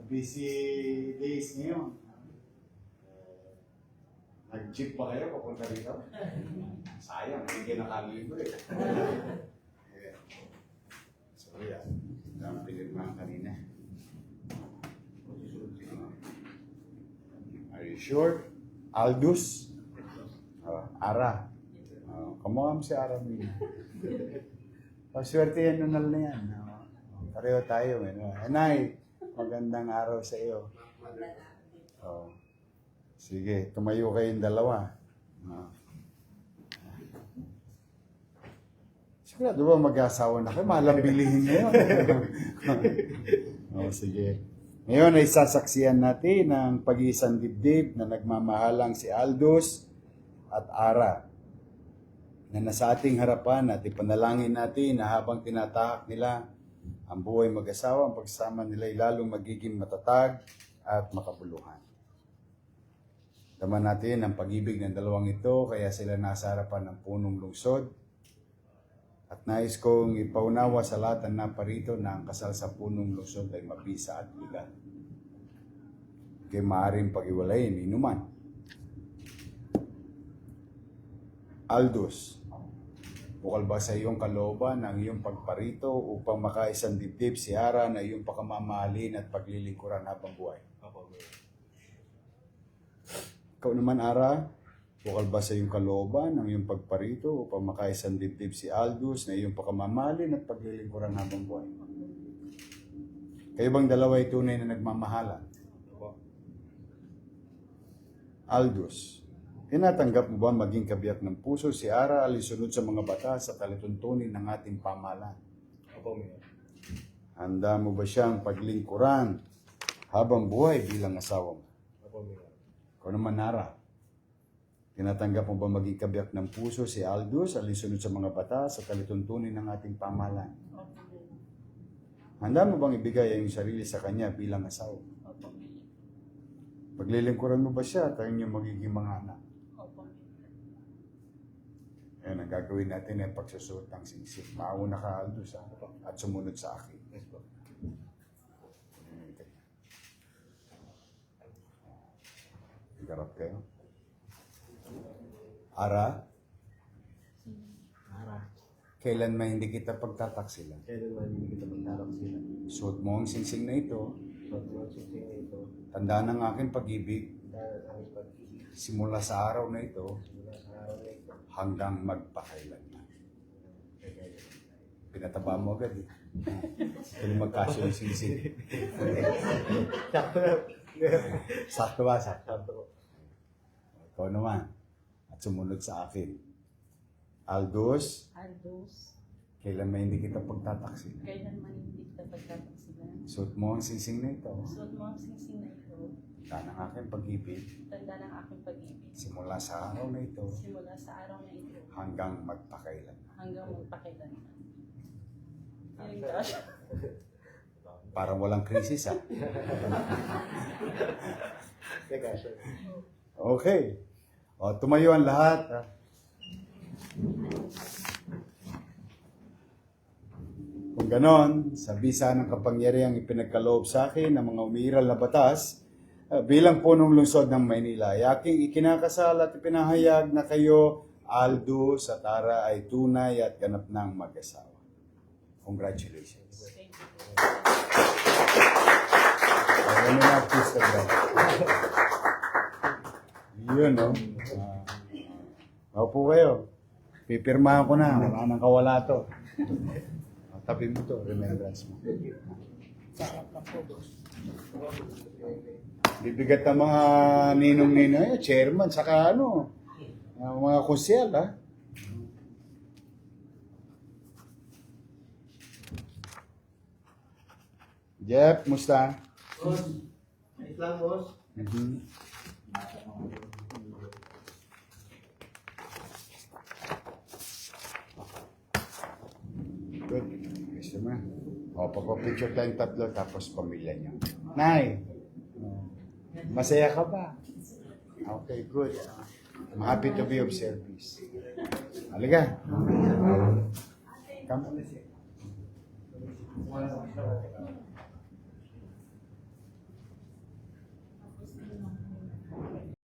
busy days ngayon. Nag-jeep pa kayo papunta dito? Sayang, hindi nakaligo eh. So yan, ang pinirmahan kanina. Are you sure? Aldous? Ara? Kamuha mo si Ara mo yun. Paswerte yan nunal na yan. Pareho tayo. Nay, magandang araw sa iyo. Sige, tumayo kayong dalawa. Sigurado ba mag-asawa na kayo? Malang bilihin ngayon. Sige. Ngayon ay sasaksiyan natin ang pag-iisang dibdib na nagmamahalang si Aldous at Ara na nasa ating harapan at ipanalangin natin na habang tinatahak nila ang buhay mag-asawa, ang pagsama nila ay lalong magiging matatag at makabuluhan. Tama natin ang pag-ibig ng dalawang ito, kaya sila nasa harapan ng punong lungsod. At nais kong ipaunawa sa lahat ng naparito na ang kasal sa punong lungsod ay mabisa at legal. Kaya maaaring pag-iwalayin, inuman. Aldous, bukal ba sa iyong kalooban ang iyong pagparito upang makaisang dibdib si Ara na iyong pakamamahalin at paglilingkuran habang buhay? Ikaw naman, Ara, bukal ba sa iyong kalooban ang iyong pagparito upang makaisang dibdib si Aldous na iyong pakamamahalin at paglilingkuran habang buhay? Kayo bang dalawa ay tunay na nagmamahalan? Aldous, tinatanggap mo ba maging kabiyak ng puso si Ara alinsunod sa mga batas at alituntunin ng ating pamahalaan? Opo, Mayor. Handa mo ba siyang paglingkuran habang buhay bilang asawa mo? Opo, Mayor. Ikaw naman, Ara, tinatanggap mo ba maging kabiyak ng puso si Aldous alinsunod sa mga batas at alituntunin ng ating pamahalaan? Handa mo bang ibigay ang iyong sarili sa kanya bilang asawa? Paglilingkuran mo ba siya at ang inyong magiging mga anak? Ayan, ang gagawin natin ay pagsusuot ng singsing. Mauna ka, Aldous, at sumunod sa akin. Yes, po. Igarap kayo. Ara, kailan man hindi kita pagtataksilan? Kaya naman hindi kita magtarap sila. Suot mo ang singsing na ito. So, tumasising na ito. Tandaan ng aking pag-ibig Dahil ang pag-ibig simula sa araw na ito mula sa araw na ito. hanggang magpakailanman. Pinataba mo agad eh. Kung magkasyo yung singsing. Sakto na. Sakto ba? Sakto. Sakto. Ikaw naman. At sumunod sa akin. Aldous, kailan man hindi kita pagtataksilan? Kailanman hindi kita pagtataksilan. Suot mo ang singsing na ito. Suot mo ang singsing na ito. Tanda ng aking pag-ibig Tanda ng aking pag-ibig. simula sa araw na ito Simula sa araw na ito hanggang magpakailan. hanggang magpakailanman. Yung kasya. Parang walang krisis ah. Teka, sir. Okay. O, tumayo ang lahat. Kung ganon, sa bisa ng kapangyarihang ipinagkaloob sa akin ng mga umiiral na batas, bilang punong lungsod ng Maynila, ay aking ikinakasal at ipinahayag na kayo, Aldous at Ara, ay tunay at ganap ng mag-asawa. Congratulations. Thank you. Ayan na artista, bro. Yun, no? Opo kayo. Pipirmahan ko na. Wala nang kawala to. Tabi mo to. Remembrance mo. Bibigat ang mga ninong-ninong. Chairman, saka ano. Mga konsyel, ha? Jeff, musta? Boss. Ayos lang, boss. Good. Gusto mo? O, pagpapicture tayong tatlo, tapos pamilya niyo. Nay, masaya ka ba? Okay, good. I'm happy to be of service. Halika. Come.